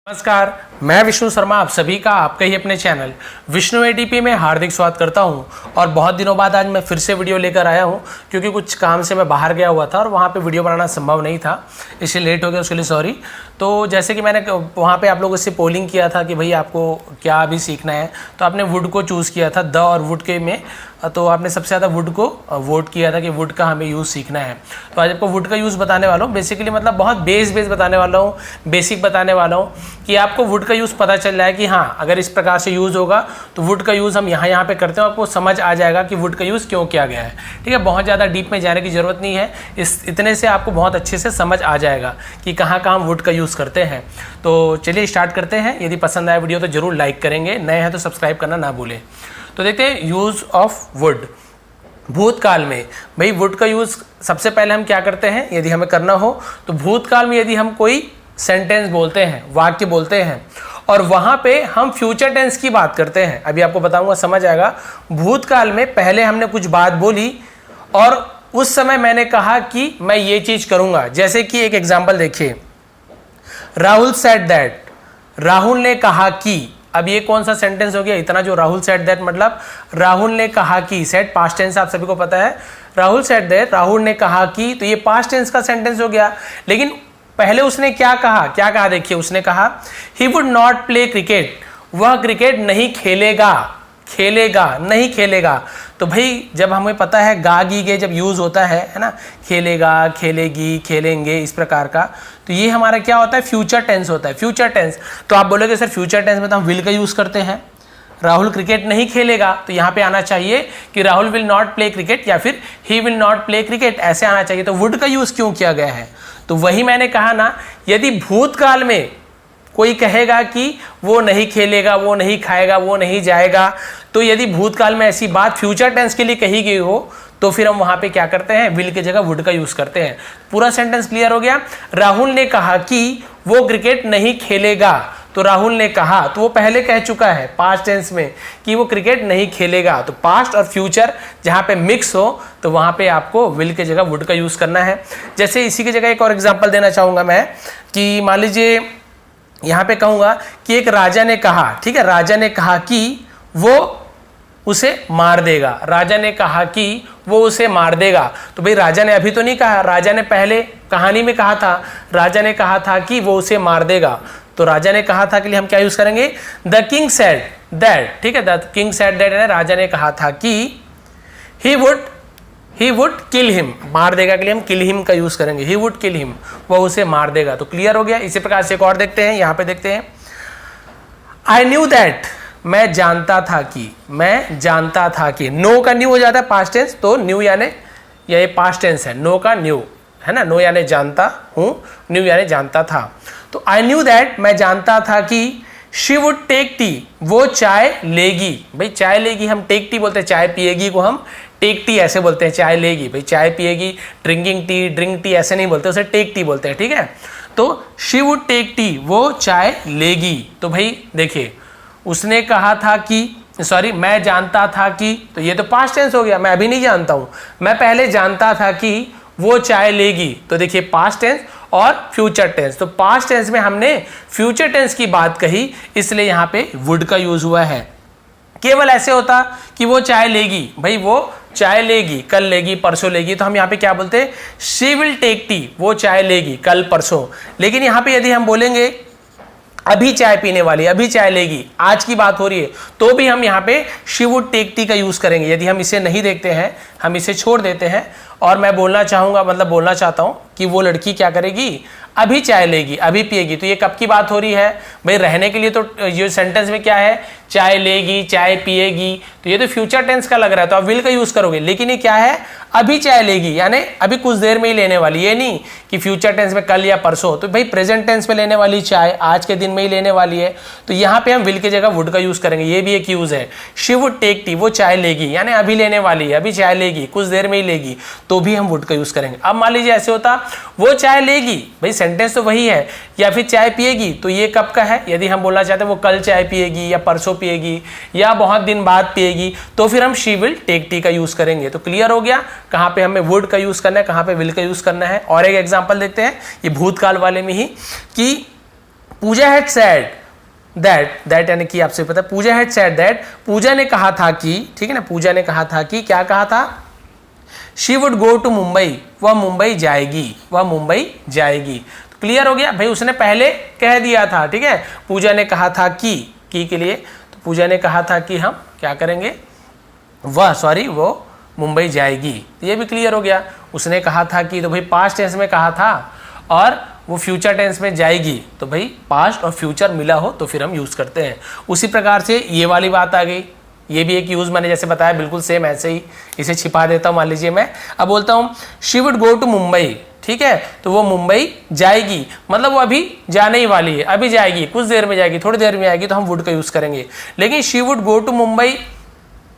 नमस्कार, मैं विष्णु शर्मा आप सभी का आपके ही अपने चैनल विष्णु एटीपी में हार्दिक स्वागत करता हूं। और बहुत दिनों बाद आज मैं फिर से वीडियो लेकर आया हूं, क्योंकि कुछ काम से मैं बाहर गया हुआ था और वहां पे वीडियो बनाना संभव नहीं था, इसलिए लेट हो गया, उसके लिए सॉरी। तो जैसे कि मैंने वहां पे आप लोगों से पोलिंग किया था कि भाई आपको क्या अभी सीखना है, तो आपने वुड को चूज़ किया था, द और वुड के में, तो आपने सबसे ज़्यादा वुड को वोट किया था कि वुड का हमें यूज़ सीखना है। तो आज आपको वुड का यूज़ बताने वाला हूँ, बेसिकली मतलब बहुत बेस बताने वाला हूँ, बेसिक बताने वाला हूँ कि आपको वुड का यूज़ पता चल जाए कि हाँ अगर इस प्रकार से यूज़ होगा तो वुड का यूज़ हम यहाँ पे करते हैं, आपको समझ आ जाएगा कि वुड का यूज़ क्यों किया गया है। ठीक है, बहुत ज़्यादा डीप में जाने की ज़रूरत नहीं है, इतने से आपको बहुत अच्छे से समझ आ जाएगा कि कहाँ हम वुड का यूज़ करते हैं। तो चलिए स्टार्ट करते हैं। यदि पसंद आया वीडियो तो ज़रूर लाइक करेंगे, नए हैं तो सब्सक्राइब करना ना भूलें। तो देखते हैं यूज़ ऑफ वुड। भूतकाल में भाई वुड का यूज़ सबसे पहले हम क्या करते हैं, यदि हमें करना हो तो भूतकाल में यदि हम कोई सेंटेंस बोलते हैं, वाक्य बोलते हैं और वहाँ पे हम फ्यूचर टेंस की बात करते हैं, अभी आपको बताऊंगा समझ आएगा। भूतकाल में पहले हमने कुछ बात बोली और उस समय मैंने कहा कि मैं ये चीज़ करूँगा। जैसे कि एक एग्जाम्पल देखिए, राहुल सेड दैट, राहुल ने कहा कि। अब ये कौन सा सेंटेंस हो गया, इतना जो राहुल सेड दैट मतलब राहुल ने कहा कि, सेड पास्ट टेंस आप सभी को पता है, राहुल सेड दैट, राहुल ने कहा कि, तो ये पास्ट टेंस का सेंटेंस हो गया। लेकिन पहले उसने क्या कहा देखिए, उसने कहा he would not play cricket, वह क्रिकेट नहीं खेलेगा, नहीं खेलेगा। तो भाई जब हमें पता है गा गी गे जब यूज होता है ना, खेलेगा, खेलेगी, खेलेंगे, इस प्रकार का, तो ये हमारा क्या होता है, फ्यूचर टेंस होता है, फ्यूचर टेंस। तो आप बोलोगे सर फ्यूचर टेंस में तो हम विल का यूज करते हैं, राहुल क्रिकेट नहीं खेलेगा, तो यहाँ पे आना चाहिए कि Rahul will not play cricket या फिर he will not play cricket, ऐसे आना चाहिए। तो वुड का यूज क्यों किया गया है, तो वही मैंने कहा ना, यदि भूतकाल में कोई कहेगा कि वो नहीं खेलेगा, वो नहीं खाएगा, वो नहीं जाएगा, तो यदि भूतकाल में ऐसी बात फ्यूचर टेंस के लिए कही गई हो तो फिर हम वहां पे क्या करते हैं, विल की जगह वुड का यूज करते हैं। पूरा सेंटेंस क्लियर हो गया। राहुल ने कहा कि वो क्रिकेट नहीं खेलेगा, तो राहुल ने कहा तो वो पहले कह चुका है पास्ट टेंस में कि वो क्रिकेट नहीं खेलेगा। तो पास्ट और फ्यूचर जहां पे मिक्स हो तो वहां पे आपको विल की जगह वुड का यूज करना है। जैसे इसी की जगह एक और एग्जाम्पल देना चाहूंगा मैं कि मान लीजिए यहाँ पे कहूँगा कि एक राजा ने कहा, ठीक है, राजा ने कहा कि वो उसे मार देगा, राजा ने कहा कि वो उसे मार देगा। तो भाई राजा ने अभी तो नहीं कहा, राजा ने पहले कहानी में कहा था, राजा ने कहा था कि वो उसे मार देगा। तो राजा ने कहा था के लिए हम क्या यूज करेंगे, द किंग सेड दैट, ठीक है, द किंग सेड दैट, राजा ने कहा था कि ही वुड किल हिम, मार देगा के लिए हम किल हिम का यूज करेंगे, ही वुड किल हिम, वो उसे मार देगा। तो क्लियर हो गया। इसी प्रकार से एक और देखते हैं, यहाँ पे देखते हैं, आई न्यू दैट, मैं जानता था कि, मैं जानता था कि, नो का न्यू हो जाता है पास्ट टेंस, तो न्यू यानी ये पास्ट टेंस है, नो का न्यू है ना, नो यानी जानता हूं, न्यू यानी जानता था। तो आई न्यू दैट, मैं जानता था कि शी वुड टेक टी, वो चाय लेगी। भाई चाय लेगी हम टेक टी बोलते हैं, चाय पिएगी को हम टेक टी ऐसे बोलते हैं, चाय लेगी, भाई चाय पिएगी, ड्रिंकिंग टी, ड्रिंक टी ऐसे नहीं बोलते, उसे टेक टी बोलते हैं, ठीक है। तो शी वुड टेक टी, वो चाय लेगी। तो भाई देखिए उसने कहा था कि, सॉरी मैं जानता था कि, तो ये तो पास्ट टेंस हो गया, मैं अभी नहीं जानता हूं, मैं पहले जानता था कि वो चाय लेगी। तो देखिए पास्ट टेंस और फ्यूचर टेंस, तो पास्ट टेंस में हमने फ्यूचर टेंस की बात कही, इसलिए यहाँ पे वुड का यूज हुआ है। केवल ऐसे होता कि वो चाय लेगी, भाई वो चाय लेगी, कल लेगी, परसों लेगी, तो हम यहाँ पे क्या बोलते हैं, शी विल टेक टी, वो चाय लेगी कल परसों। लेकिन यहाँ पे यदि हम बोलेंगे अभी चाय पीने वाली, अभी चाय लेगी, आज की बात हो रही है, तो भी हम यहाँ पे शी वुड टेक टी का यूज करेंगे। यदि हम इसे नहीं देखते हैं, हम इसे छोड़ देते हैं और मैं बोलना चाहूंगा, मतलब बोलना चाहता हूं कि वो लड़की क्या करेगी, अभी चाय लेगी, अभी पिएगी, तो ये कब की बात हो रही है भाई, रहने के लिए तो ये सेंटेंस में क्या है, चाय लेगी, चाय पिएगी, तो ये तो फ्यूचर टेंस का लग रहा है, तो आप विल का यूज करोगे। लेकिन ये क्या है, अभी चाय लेगी, यानी अभी कुछ देर में ही लेने वाली, ये नहीं कि फ्यूचर टेंस में कल या परसों, तो भाई प्रेजेंट टेंस में लेने वाली चाय आज के दिन में ही लेने वाली है, तो यहाँ पे हम विल की जगह वुड का यूज करेंगे। ये भी एक यूज है, शी वुड टेक टी, वो चाय लेगी, यानी अभी लेने वाली है, अभी चाय लेगी, कुछ देर में ही लेगी, तो भी हम वुड का यूज करेंगे। अब मान लीजिए ऐसे होता, वो चाय लेगी, भाई सेंटेंस तो वही है, या फिर चाय पिएगी, तो ये कब का है, यदि हम बोलना चाहते हैं वो कल चाय पिएगी या परसों पिएगी या बहुत दिन बाद पिएगी, तो फिर हम शी विल टेक टी का यूज करेंगे। तो क्लियर हो गया कहां पे हमें वुड का यूज करना है, कहां पे विल का यूज करना है। और एक एग्जांपल देखते हैं, ये भूतकाल वाले में ही, कि पूजा हैड सेड दैट यानी कि आपसे पता है, पूजा हैड सेड दैट, पूजा ने कहा था कि, ठीक है ना, पूजा ने कहा था कि, क्या कहा था, she would go to Mumbai, वह मुंबई जाएगी, वह मुंबई जाएगी। तो क्लियर हो गया भाई, उसने पहले कह दिया था, ठीक है, पूजा ने कहा था कि के लिए, तो पूजा ने कहा था कि हम क्या करेंगे, वो मुंबई जाएगी। तो ये भी क्लियर हो गया, उसने कहा था कि, तो भाई पास्ट टेंस में कहा था और वो फ्यूचर टेंस में जाएगी, तो भाई पास्ट और फ्यूचर मिला हो तो फिर हम यूज़ करते हैं। उसी प्रकार से ये वाली बात आ गई, ये भी एक यूज़ मैंने जैसे बताया बिल्कुल सेम ऐसे ही, इसे छिपा देता हूँ। मान लीजिए मैं अब बोलता हूँ she would go to Mumbai, ठीक है, तो वो मुंबई जाएगी, मतलब वो अभी जाने ही वाली है, अभी जाएगी, कुछ देर में जाएगी, थोड़ी देर में आएगी, तो हम वुड का यूज़ करेंगे। लेकिन she would go to Mumbai,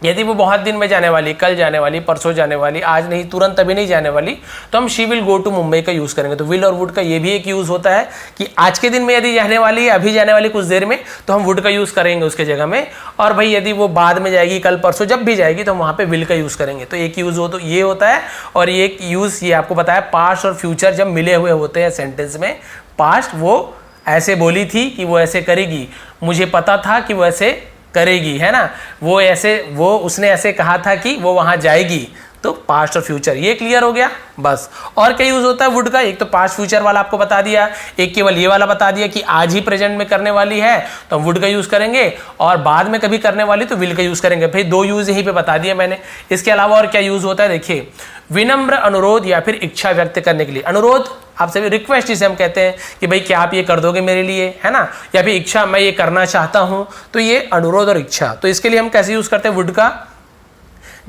यदि वो बहुत दिन में जाने वाली, कल जाने वाली, परसों जाने वाली, आज नहीं, तुरंत अभी नहीं जाने वाली, तो हम she will go to Mumbai का यूज़ करेंगे। तो विल और वुड का ये भी एक यूज़ होता है कि आज के दिन में यदि जाने वाली है, अभी जाने वाली कुछ देर में, तो हम वुड का यूज़ करेंगे उसके जगह में। और भाई यदि वो बाद में जाएगी, कल परसों जब भी जाएगी, तो हम वहाँ पर विल का यूज़ करेंगे। तो एक यूज़ हो तो ये होता है, और एक यूज़ ये आपको बताया, पास्ट और फ्यूचर जब मिले हुए होते हैं सेंटेंस में, पास्ट वो ऐसे बोली थी कि वो ऐसे करेगी, मुझे पता था कि वो ऐसे करेगी, है ना, वो उसने ऐसे कहा था कि वो वहां जाएगी, तो पास्ट और फ्यूचर ये क्लियर हो गया बस। और क्या यूज होता है वुड का, एक तो पास्ट फ्यूचर वाला आपको बता दिया, एक केवल ये वाला बता दिया कि आज ही प्रेजेंट में करने वाली है तो हम वुड का यूज करेंगे, और बाद में कभी करने वाली तो विल का यूज करेंगे। भाई दो यूज यहीं पे बता दिए मैंने। इसके अलावा और क्या यूज होता है, देखिए, विनम्र अनुरोध या फिर इच्छा व्यक्त करने के लिए, अनुरोध आपसे भी, रिक्वेस्ट जिसे हम कहते हैं कि भाई क्या आप ये कर दोगे मेरे लिए, है ना, या फिर इच्छा, मैं ये करना चाहता हूं, तो ये अनुरोध और इच्छा। तो इसके लिए हम कैसे यूज करते हैं वुड का,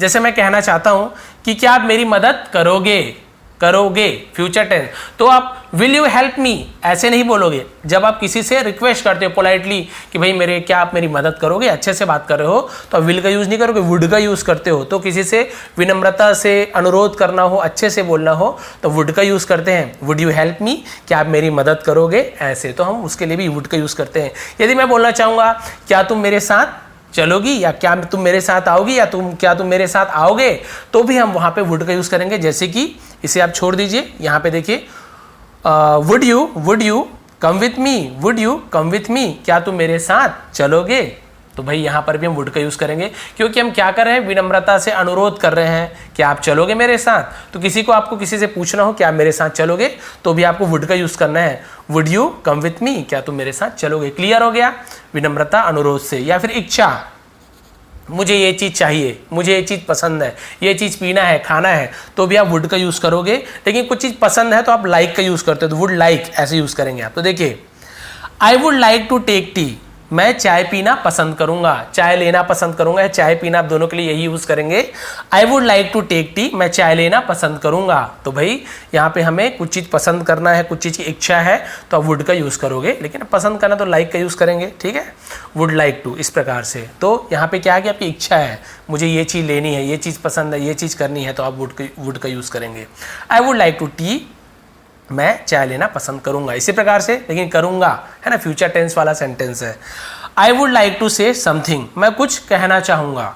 जैसे मैं कहना चाहता हूं कि क्या आप मेरी मदद करोगे, फ्यूचर टेंस, तो आप विल यू हेल्प मी ऐसे नहीं बोलोगे। जब आप किसी से रिक्वेस्ट करते हो पोलाइटली कि भाई क्या आप मेरी मदद करोगे, अच्छे से बात कर रहे हो, तो आप विल का यूज नहीं करोगे, वुड का यूज करते हो। तो किसी से विनम्रता से अनुरोध करना हो, अच्छे से बोलना हो, तो वुड का यूज करते हैं, वुड यू हेल्प मी, क्या आप मेरी मदद करोगे, ऐसे, तो हम उसके लिए भी वुड का यूज करते हैं। यदि मैं बोलना चाहूंगा क्या तुम मेरे साथ चलोगी, या क्या तुम मेरे साथ आओगी, या क्या तुम मेरे साथ आओगे, तो भी हम वहां पे वुड का यूज करेंगे। जैसे कि इसे आप छोड़ दीजिए, यहाँ पे देखिए, would you come with me, would you come with me, क्या तुम मेरे साथ चलोगे, तो भाई यहाँ पर भी हम वुड का यूज करेंगे, क्योंकि हम क्या कर रहे हैं, विनम्रता से अनुरोध कर रहे हैं कि आप चलोगे मेरे साथ। तो आपको किसी से पूछना हो कि आप मेरे साथ चलोगे, तो भी आपको वुड का यूज करना है, would you come with me, क्या तुम मेरे साथ चलोगे। क्लियर हो गया, विनम्रता अनुरोध से। या फिर इच्छा, मुझे ये चीज़ चाहिए, मुझे ये चीज़ पसंद है, ये चीज़ पीना है, खाना है, तो भी आप वुड का यूज़ करोगे। लेकिन कुछ चीज़ पसंद है तो आप लाइक का यूज़ करते हो, तो वुड लाइक ऐसे यूज़ करेंगे आप। तो देखिए, I would like to take tea, मैं चाय पीना पसंद करूंगा, चाय लेना पसंद करूंगा, चाय पीना, आप दोनों के लिए यही यूज करेंगे। I would like to take tea, मैं चाय लेना पसंद करूंगा। तो भाई यहाँ पे हमें कुछ चीज़ पसंद करना है, कुछ चीज़ की इच्छा है, तो आप वुड का यूज़ करोगे, लेकिन पसंद करना तो लाइक का यूज़ करेंगे, ठीक है, वुड लाइक टू, इस प्रकार से। तो यहाँ पे क्या है कि आपकी इच्छा है, मुझे ये चीज़ लेनी है, ये चीज़ पसंद है, ये चीज़ करनी है, तो आप वुड का यूज़ करेंगे। I would like to tea, मैं चाय लेना पसंद करूंगा, इसी प्रकार से, लेकिन करूंगा है ना, फ्यूचर टेंस वाला सेंटेंस है। I would like to say something, मैं कुछ कहना चाहूंगा,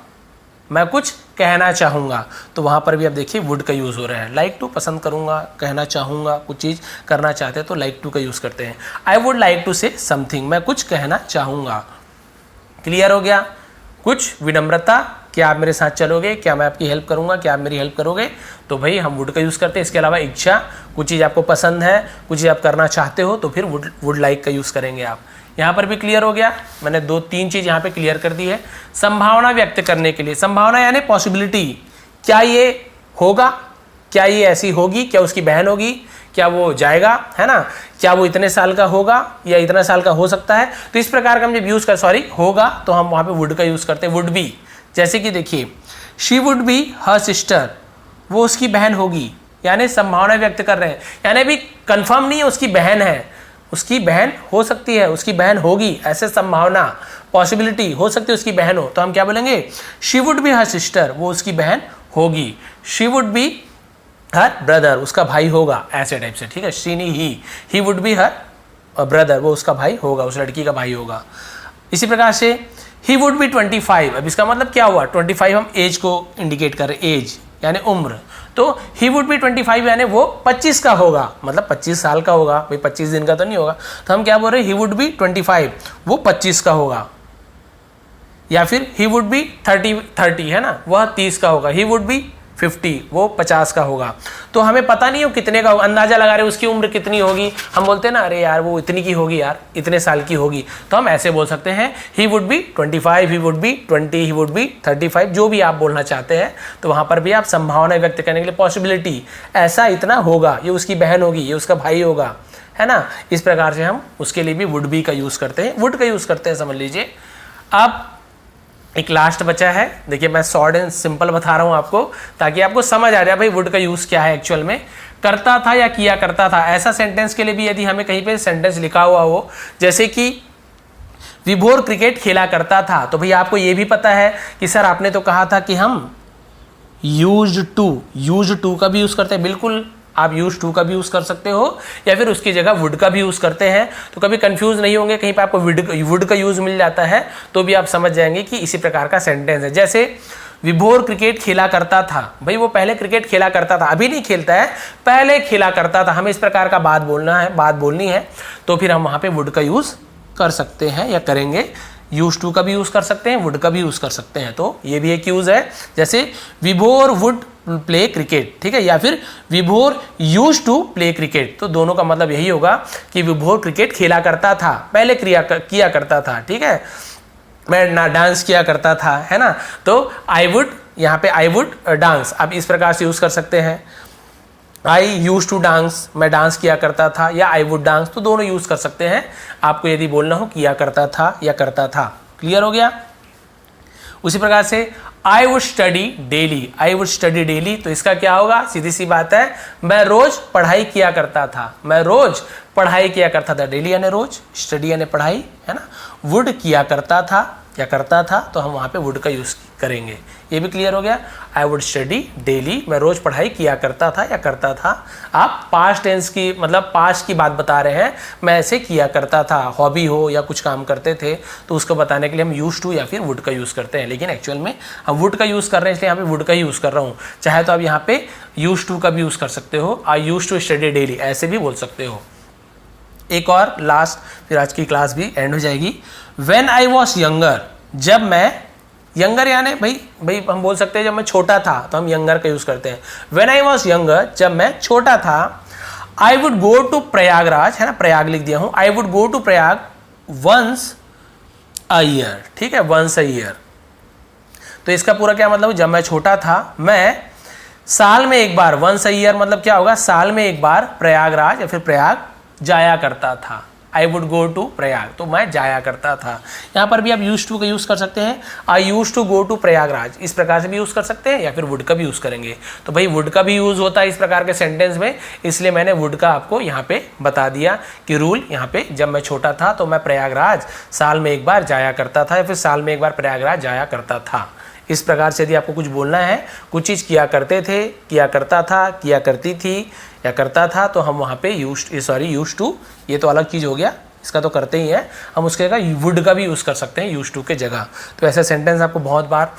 मैं कुछ कहना चाहूंगा, तो वहां पर भी आप देखिए वुड का यूज हो रहा है। लाइक टू पसंद करूंगा, कहना चाहूंगा, कुछ चीज करना चाहते हैं तो लाइक टू का यूज करते हैं। I would like to say something, मैं कुछ कहना चाहूंगा। क्लियर हो गया, कुछ विनम्रता, क्या आप मेरे साथ चलोगे, क्या मैं आपकी हेल्प करूंगा, क्या आप मेरी हेल्प करोगे, तो भाई हम वुड का यूज़ करते हैं। इसके अलावा इच्छा, कुछ चीज़ आपको पसंद है, कुछ चीज़ आप करना चाहते हो, तो फिर वुड लाइक का यूज़ करेंगे आप। यहाँ पर भी क्लियर हो गया, मैंने 2-3 चीज़ यहाँ पे क्लियर कर दी है। संभावना व्यक्त करने के लिए, संभावना यानी पॉसिबिलिटी, क्या ये होगा, क्या ये ऐसी होगी, क्या उसकी बहन होगी, क्या वो जाएगा, है ना, क्या वो इतने साल का होगा या इतना साल का हो सकता है। तो इस प्रकार का हम जब यूज़ कर होगा, तो हम वहाँ पे वुड का यूज़ करते हैं, वुड बी। जैसे कि देखिए, she would be her sister, वो उसकी बहन होगी, यानी संभावना व्यक्त कर रहे हैं, यानी अभी कंफर्म नहीं है उसकी बहन है, उसकी बहन हो सकती है, उसकी बहन होगी, ऐसे संभावना, पॉसिबिलिटी, हो सकती है उसकी बहन हो, तो हम क्या बोलेंगे, she would be her sister, वो उसकी बहन होगी। She would be her brother, उसका भाई होगा, ऐसे टाइप से, ठीक है, शी नहीं he would be her brother, वो उसका भाई होगा, उस लड़की का भाई होगा। इसी प्रकार से ही वुड बी 25, अब इसका मतलब क्या हुआ, 25 हम एज को इंडिकेट कर रहे हैं, एज यानी उम्र, तो ही वुड बी 25 यानी वो 25 का होगा, मतलब 25 साल का होगा भाई, 25 दिन का तो नहीं होगा। तो हम क्या बोल रहे हैं, ही वुड बी 25, वो 25 का होगा। या फिर ही वुड बी 30 है ना, वह 30 का होगा। ही वुड बी 50, वो 50 का होगा। तो हमें पता नहीं हो कितने का होगा, अंदाजा लगा रहे उसकी उम्र कितनी होगी। हम बोलते हैं ना, अरे यार वो इतनी की होगी यार, इतने साल की होगी। तो हम ऐसे बोल सकते हैं, he would be 25, he would be 20, he would be 35, जो भी आप बोलना चाहते हैं। तो वहां पर भी आप संभावना व्यक्त करने के लिए पॉसिबिलिटी, ऐसा इतना होगा, ये उसकी बहन होगी, ये उसका भाई होगा, है ना। इस प्रकार से हम उसके लिए भी वुड बी का यूज करते हैं, वुड का यूज करते हैं, समझ लीजिए। अब एक लास्ट बचा है, देखिए मैं शॉर्ट एंड सिंपल बता रहा हूं आपको, ताकि आपको समझ आ जाए भाई वुड का यूज क्या है एक्चुअल में। करता था या किया करता था, ऐसा सेंटेंस के लिए भी यदि हमें कहीं पे सेंटेंस लिखा हुआ हो, जैसे कि विभोर क्रिकेट खेला करता था, तो भाई आपको ये भी पता है कि सर आपने तो कहा था कि हम यूज्ड टू का भी यूज करते हैं। बिल्कुल, आप यूज टू का भी यूज कर सकते हो या फिर उसकी जगह वुड का भी यूज करते हैं। तो कभी कंफ्यूज नहीं होंगे, कहीं पे आपको वुड का यूज मिल जाता है तो भी आप समझ जाएंगे कि इसी प्रकार का सेंटेंस है। जैसे विभोर क्रिकेट खेला करता था, भाई वो पहले क्रिकेट खेला करता था, अभी नहीं खेलता है, पहले खेला करता था। हमें इस प्रकार का बात बोलनी है, तो फिर हम वहां पे वुड का यूज कर सकते हैं या करेंगे। यूज टू का भी यूज कर सकते हैं, वुड का भी यूज कर सकते हैं। तो ये भी एक यूज है, जैसे विभोर वुड प्ले क्रिकेट, ठीक है, या फिर विभोर यूज टू प्ले क्रिकेट। तो दोनों का मतलब यही होगा कि विभोर क्रिकेट खेला करता था, पहले किया करता था, ठीक है। मैं ना डांस किया करता था, है ना। तो आई वुड, यहाँ पे आई वुड डांस, आप इस प्रकार से यूज कर सकते हैं। आई यूज टू डांस, मैं डांस किया करता था, या आई वुड डांस, तो दोनों यूज कर सकते हैं आपको यदि बोलना हो किया करता था या करता था। क्लियर हो गया। उसी प्रकार से I would study daily, I would study daily, तो इसका क्या होगा, सीधी सी बात है, मैं रोज पढ़ाई किया करता था, मैं रोज पढ़ाई किया करता था। डेली यानी रोज, स्टडी यानी पढ़ाई, है ना। वुड किया करता था या करता था, तो हम वहां पे वुड का यूज करेंगे। ये भी क्लियर हो गया। आई वुड स्टडी डेली, मैं रोज पढ़ाई किया करता था या करता था। आप पास्ट टेंस की, मतलब पास्ट की बात बता रहे हैं, मैं ऐसे किया करता था, हॉबी हो या कुछ काम करते थे, तो उसको बताने के लिए हम यूज टू या फिर वुड का यूज करते हैं। लेकिन एक्चुअल में हम वुड का यूज कर रहे हैं, इसलिए यहाँ पे वुड का ही यूज कर रहा हूँ। चाहे तो आप यहाँ पे यूज टू का भी यूज कर सकते हो, आई यूज टू स्टडी डेली ऐसे भी बोल सकते हो। एक और लास्ट, फिर आज की क्लास भी एंड हो जाएगी। व्हेन आई वॉज यंगर, जब मैं, यंगर यानी भाई हम बोल सकते हैं जब मैं छोटा था, तो हम यंगर का यूज करते हैं। व्हेन आई वॉज यंगर, जब मैं छोटा था, I would go to Prayagraj, है ना, प्रयाग लिख दिया हूं, I would go to Prayag once a year, ठीक है, वंस अ ईयर। तो इसका पूरा क्या मतलब, जब मैं छोटा था, मैं साल में एक बार, वंस अ ईयर मतलब क्या होगा, साल में एक बार प्रयागराज या फिर प्रयाग जाया करता था। I would go to Prayag, तो मैं जाया करता था। यहाँ पर भी आप यूज टू का यूज कर सकते हैं, I use to go to Prayagraj, इस प्रकार से भी यूज कर सकते हैं, या फिर वुड का भी यूज करेंगे। तो भाई वुड का भी यूज होता है इस प्रकार के सेंटेंस में, इसलिए मैंने वुड का आपको यहाँ पे बता दिया कि रूल यहाँ पे, जब मैं छोटा था तो मैं प्रयागराज साल में एक बार जाया करता था, या फिर साल में एक बार प्रयागराज जाया करता था। इस प्रकार से यदि आपको कुछ बोलना है, कुछ चीज़ किया करते थे, किया करता था, किया करती थी या करता था, तो हम वहाँ पे यूज टू, ये तो अलग चीज़ हो गया, इसका तो करते ही हैं, हम उसके जगह वुड का भी यूज़ कर सकते हैं यूज टू के जगह। तो ऐसा सेंटेंस आपको बहुत बार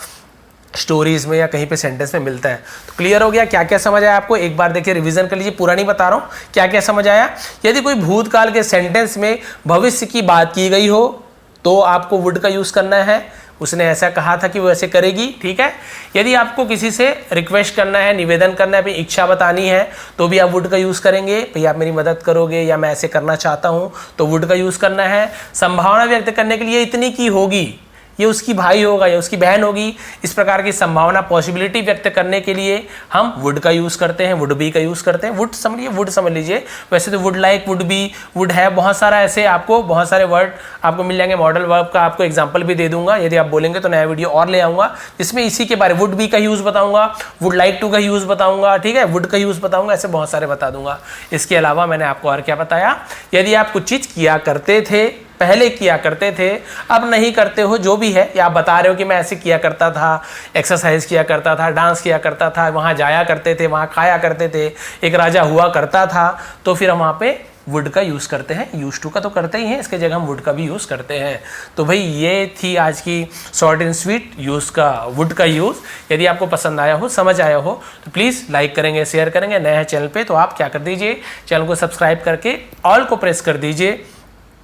स्टोरीज में या कहीं पे सेंटेंस में मिलता है। तो क्लियर हो गया, क्या क्या समझ आया आपको, एक बार देखिए, रिवीजन कर लीजिए, पूरा नहीं बता रहा हूँ, क्या क्या समझ आया। यदि कोई भूतकाल के सेंटेंस में भविष्य की बात की गई हो तो आपको वुड का यूज़ करना है, उसने ऐसा कहा था कि वो ऐसे करेगी, ठीक है। यदि आपको किसी से रिक्वेस्ट करना है, निवेदन करना है, अपनी इच्छा बतानी है, तो भी आप वुड का यूज़ करेंगे, भैया आप मेरी मदद करोगे या मैं ऐसे करना चाहता हूँ, तो वुड का यूज़ करना है। संभावना व्यक्त करने के लिए इतनी की होगी, ये उसकी भाई होगा या उसकी बहन होगी, इस प्रकार की संभावना, पॉसिबिलिटी व्यक्त करने के लिए हम वुड का यूज़ करते हैं, वुड बी का यूज़ करते हैं। वुड समझ लीजिए, वैसे तो would like, would be, would है, बहुत सारा ऐसे आपको बहुत सारे वर्ड आपको मिल जाएंगे। मॉडल वर्ब का आपको एग्जाम्पल भी दे दूंगा, यदि आप बोलेंगे तो नया वीडियो और ले आऊँगा जिसमें इसी के बारे, वुड बी का यूज़ बताऊँगा, वुड लाइक टू का यूज़ बताऊँगा, ठीक है, वुड का यूज़ बताऊँगा, ऐसे बहुत सारे बता दूंगा। इसके अलावा मैंने आपको और क्या बताया, यदि आप कुछ चीज़ किया करते थे, पहले किया करते थे, अब नहीं करते हो, जो भी है, या आप बता रहे हो कि मैं ऐसे किया करता था, एक्सरसाइज किया करता था, डांस किया करता था, वहाँ जाया करते थे, वहाँ खाया करते थे, एक राजा हुआ करता था, तो फिर हम वहाँ पे वुड का यूज़ करते हैं। यूज टू का तो करते ही हैं, इसके जगह हम वुड का भी यूज़ करते हैं। तो भाई ये थी आज की शॉर्ट एंड स्वीट यूज़ का, वुड का यूज़। यदि आपको पसंद आया हो, समझ आया हो तो प्लीज़ लाइक करेंगे, शेयर करेंगे। नए हैं चैनल पे तो आप क्या कर दीजिए, चैनल को सब्सक्राइब करके ऑल को प्रेस कर दीजिए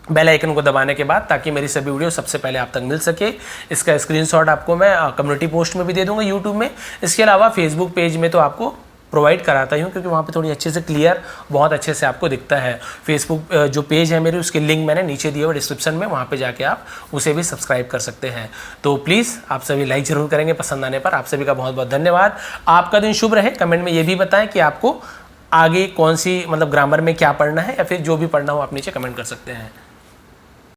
बेल आइकन को दबाने के बाद, ताकि मेरी सभी वीडियो सबसे पहले आप तक मिल सके। इसका स्क्रीनशॉट आपको मैं कम्युनिटी पोस्ट में भी दे दूंगा यूट्यूब में। इसके अलावा फेसबुक पेज में तो आपको प्रोवाइड कराता ही हूँ, क्योंकि वहाँ पे थोड़ी अच्छे से क्लियर, बहुत अच्छे से आपको दिखता है। फेसबुक जो पेज है मेरे, उसके लिंक मैंने नीचे दिया हुआ डिस्क्रिप्शन में, वहाँ पे जाके आप उसे भी सब्सक्राइब कर सकते हैं। तो प्लीज़ आप सभी लाइक ज़रूर करेंगे पसंद आने पर। आप सभी का बहुत बहुत धन्यवाद। आपका दिन शुभ रहे। कमेंट में ये भी बताएं कि आपको आगे कौन सी, मतलब ग्रामर में क्या पढ़ना है, या फिर जो भी पढ़ना हो आप नीचे कमेंट कर सकते हैं।